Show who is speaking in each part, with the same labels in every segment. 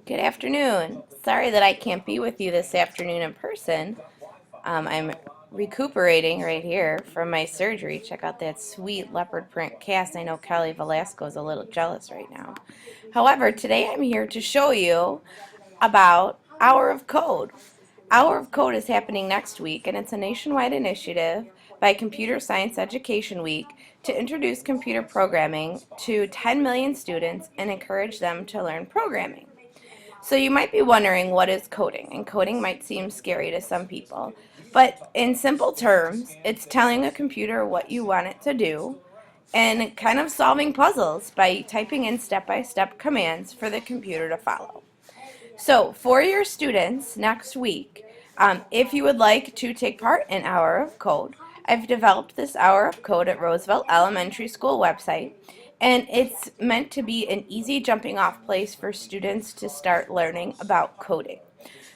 Speaker 1: Good afternoon. Sorry that I can't be with you this afternoon in person. I'm recuperating right here from my surgery. Check out that sweet leopard print cast. I know Kelly Velasco is a little jealous right now. However, today I'm here to show you about Hour of Code. Hour of Code is happening next week, and it's a nationwide initiative by Computer Science Education Week to introduce computer programming to 10 million students and encourage them to learn programming. So you might be wondering, what is coding? And coding might seem scary to some people. But in simple terms, it's telling a computer what you want it to do and kind of solving puzzles by typing in step-by-step commands for the computer to follow. So for your students next week, if you would like to take part in Hour of Code, I've developed this Hour of Code at Roosevelt Elementary School website, and it's meant to be an easy jumping off place for students to start learning about coding.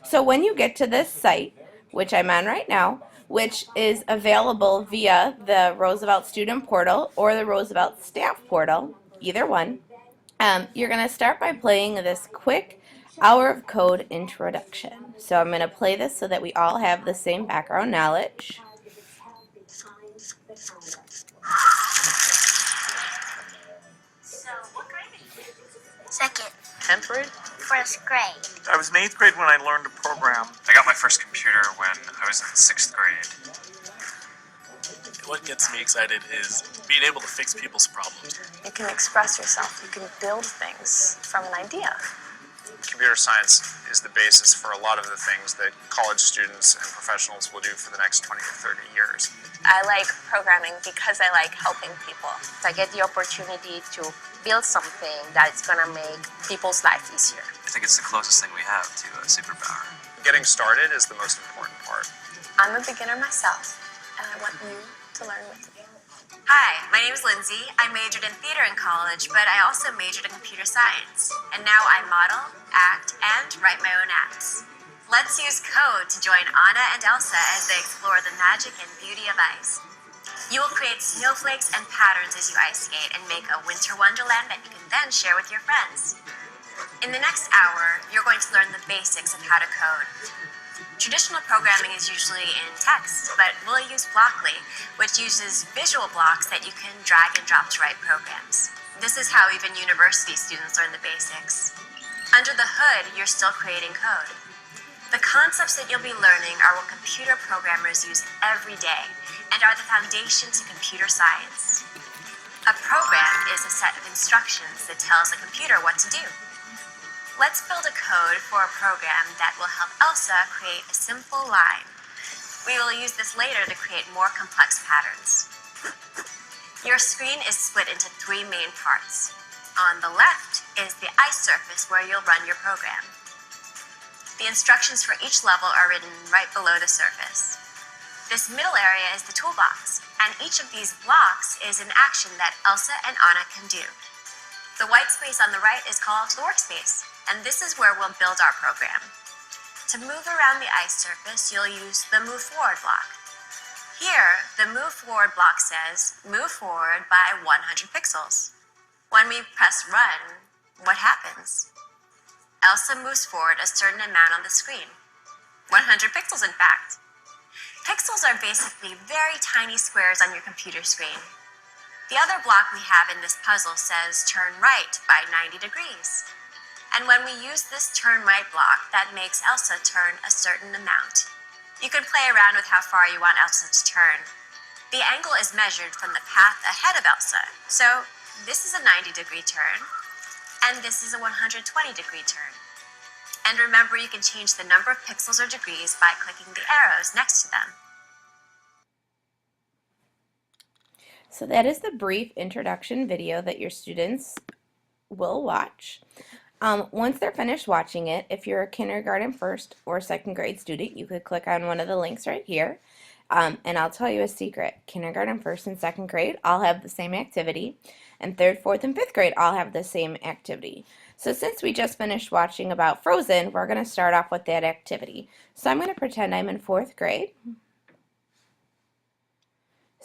Speaker 1: So when you get to this site, which I'm on right now, which is available via the Roosevelt Student Portal or the Roosevelt Staff Portal, either one, you're going to start by playing this quick Hour of Code introduction. So I'm going to play this so that we all have the same background knowledge.
Speaker 2: So, what grade are you in?
Speaker 3: Second.
Speaker 4: 10th grade?
Speaker 3: First grade.
Speaker 5: I was in 8th grade when I learned to program.
Speaker 6: I got my first computer when I was in 6th grade.
Speaker 7: What gets me excited is being able to fix people's problems.
Speaker 4: You can express yourself. You can build things from an idea.
Speaker 6: Computer science is the basis for a lot of the things that college students and professionals will do for the next 20 to 30 years.
Speaker 4: I like programming because I like helping people. I get the opportunity to build something that's going to make people's life easier.
Speaker 8: I think it's the closest thing we have to a superpower.
Speaker 6: Getting started is the most important part.
Speaker 4: I'm a beginner myself, and I want you to learn with me.
Speaker 2: Hi, my name is Lindsay. I majored in theater in college, but I also majored in computer science. And now I model, act, and write my own apps. Let's use code to join Anna and Elsa as they explore the magic and beauty of ice. You will create snowflakes and patterns as you ice skate and make a winter wonderland that you can then share with your friends. In the next hour, you're going to learn the basics of how to code. Traditional programming is usually in text, but we'll use Blockly, which uses visual blocks that you can drag and drop to write programs. This is how even university students learn the basics. Under the hood, you're still creating code. The concepts that you'll be learning are what computer programmers use every day and are the foundation to computer science. A program is a set of instructions that tells a computer what to do. Let's build a code for a program that will help Elsa create a simple line. We will use this later to create more complex patterns. Your screen is split into three main parts. On the left is the ice surface where you'll run your program. The instructions for each level are written right below the surface. This middle area is the toolbox, and each of these blocks is an action that Elsa and Anna can do. The white space on the right is called the workspace, and this is where we'll build our program. To move around the ice surface, you'll use the Move Forward block. Here, the Move Forward block says, move forward by 100 pixels. When we press Run, what happens? Elsa moves forward a certain amount on the screen. 100 pixels, in fact. Pixels are basically very tiny squares on your computer screen. The other block we have in this puzzle says turn right by 90 degrees. And when we use this turn right block, that makes Elsa turn a certain amount. You can play around with how far you want Elsa to turn. The angle is measured from the path ahead of Elsa. So this is a 90-degree turn, and this is a 120-degree turn. And remember, you can change the number of pixels or degrees by clicking the arrows next to them.
Speaker 1: So that is the brief introduction video that your students will watch. Once they're finished watching it, if you're a kindergarten first or second grade student, you could click on one of the links right here. And I'll tell you a secret. Kindergarten first and second grade all have the same activity, and third, fourth, and fifth grade all have the same activity. So since we just finished watching about Frozen, we're going to start off with that activity. So I'm going to pretend I'm in fourth grade.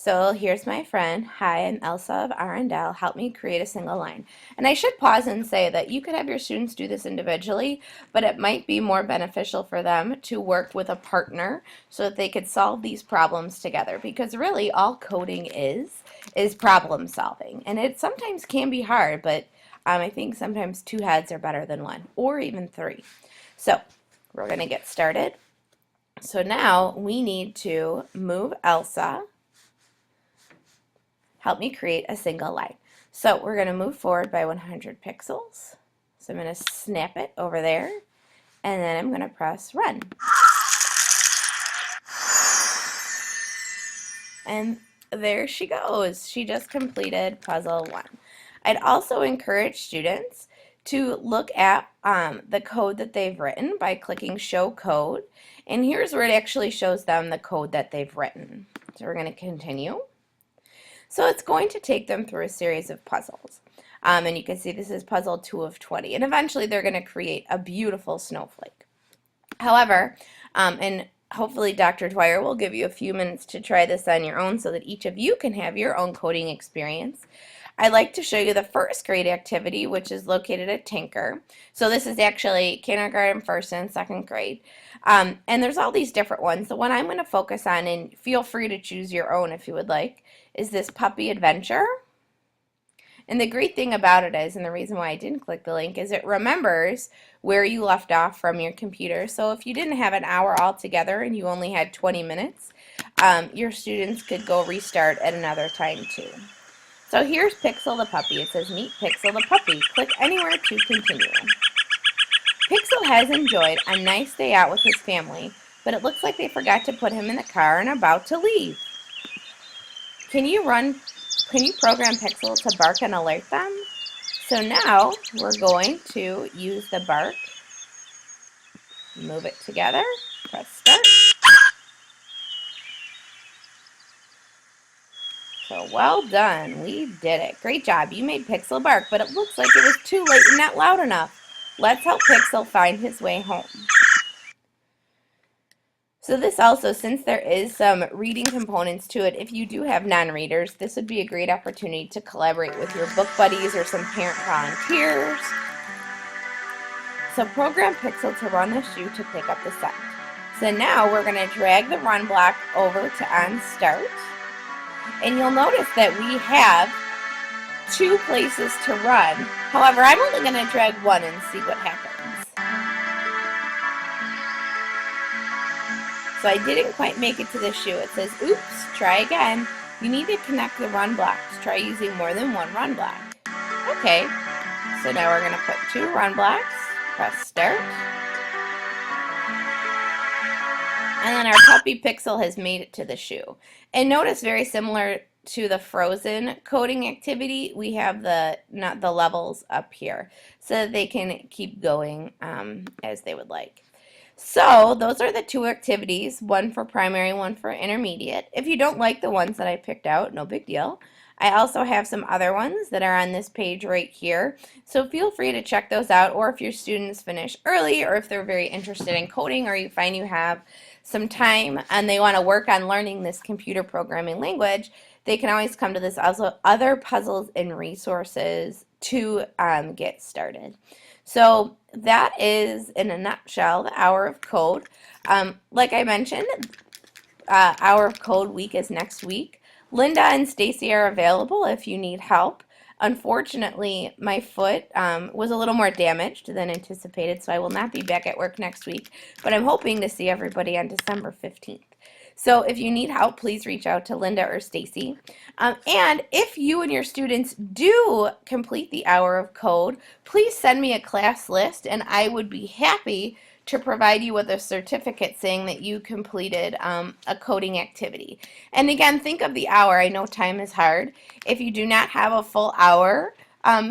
Speaker 1: So here's my friend. Hi, I'm Elsa of Arundel. Help me create a single line. And I should pause and say that you could have your students do this individually, but it might be more beneficial for them to work with a partner so that they could solve these problems together. Because really all coding is problem solving. And it sometimes can be hard, but I think sometimes two heads are better than one, or even three. So we're going to get started. So now we need to move Elsa. Help me create a single line. So we're going to move forward by 100 pixels. So I'm going to snap it over there, and then I'm going to press run. And there she goes. She just completed puzzle 1. I'd also encourage students to look at the code that they've written by clicking show code. And here's where it actually shows them the code that they've written. So we're going to continue. So it's going to take them through a series of puzzles. And you can see this is puzzle 2 of 20. And eventually they're going to create a beautiful snowflake. However, and hopefully Dr. Dwyer will give you a few minutes to try this on your own so that each of you can have your own coding experience. I'd like to show you the first grade activity, which is located at Tinker. So this is actually kindergarten, first and second grade. And there's all these different ones. The one I'm going to focus on, and feel free to choose your own if you would like, is this puppy adventure. And the great thing about it is, and the reason why I didn't click the link, is it remembers where you left off from your computer. So if you didn't have an hour altogether and you only had 20 minutes, your students could go restart at another time too. So here's Pixel the puppy. It says meet Pixel the puppy. Click anywhere to continue. Pixel has enjoyed a nice day out with his family, but it looks like they forgot to put him in the car and are about to leave. Can you program Pixel to bark and alert them? So now we're going to use the bark, move it together, press start. So well done, we did it. Great job, you made Pixel bark, but it looks like it was too late and not loud enough. Let's help Pixel find his way home. So this also, since there is some reading components to it, if you do have non-readers, this would be a great opportunity to collaborate with your book buddies or some parent volunteers. So program Pixel to run the shoe to pick up the set. So now we're going to drag the run block over to on start. And you'll notice that we have 2 places to run. However, I'm only going to drag one and see what happens. So I didn't quite make it to the shoe. It says, oops, try again. You need to connect the run blocks. Try using more than one run block. Okay, so now we're going to put 2 run blocks. Press start. And then our puppy Pixel has made it to the shoe. And notice, very similar to the Frozen coding activity, we have the levels up here so that they can keep going as they would like. So those are the 2 activities, one for primary, one for intermediate. If you don't like the ones that I picked out, no big deal. I also have some other ones that are on this page right here. So feel free to check those out, or if your students finish early, or if they're very interested in coding, or you find you have some time and they want to work on learning this computer programming language, they can always come to this other puzzles and resources to get started. So that is, in a nutshell, the Hour of Code. Like I mentioned, Hour of Code week is next week. Linda and Stacy are available if you need help. Unfortunately, my foot was a little more damaged than anticipated, so I will not be back at work next week, but I'm hoping to see everybody on December 15th. So if you need help, please reach out to Linda or Stacy. And if you and your students do complete the Hour of Code, please send me a class list, and I would be happy to provide you with a certificate saying that you completed a coding activity. And again, think of the hour. I know time is hard. If you do not have a full hour,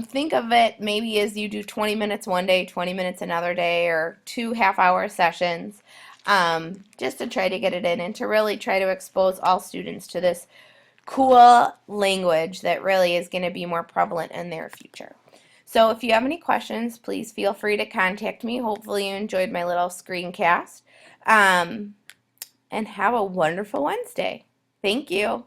Speaker 1: think of it maybe as you do 20 minutes one day, 20 minutes another day, or 2 half-hour sessions. Just to try to get it in and to really try to expose all students to this cool language that really is going to be more prevalent in their future. So if you have any questions, please feel free to contact me. Hopefully you enjoyed my little screencast. And have a wonderful Wednesday. Thank you.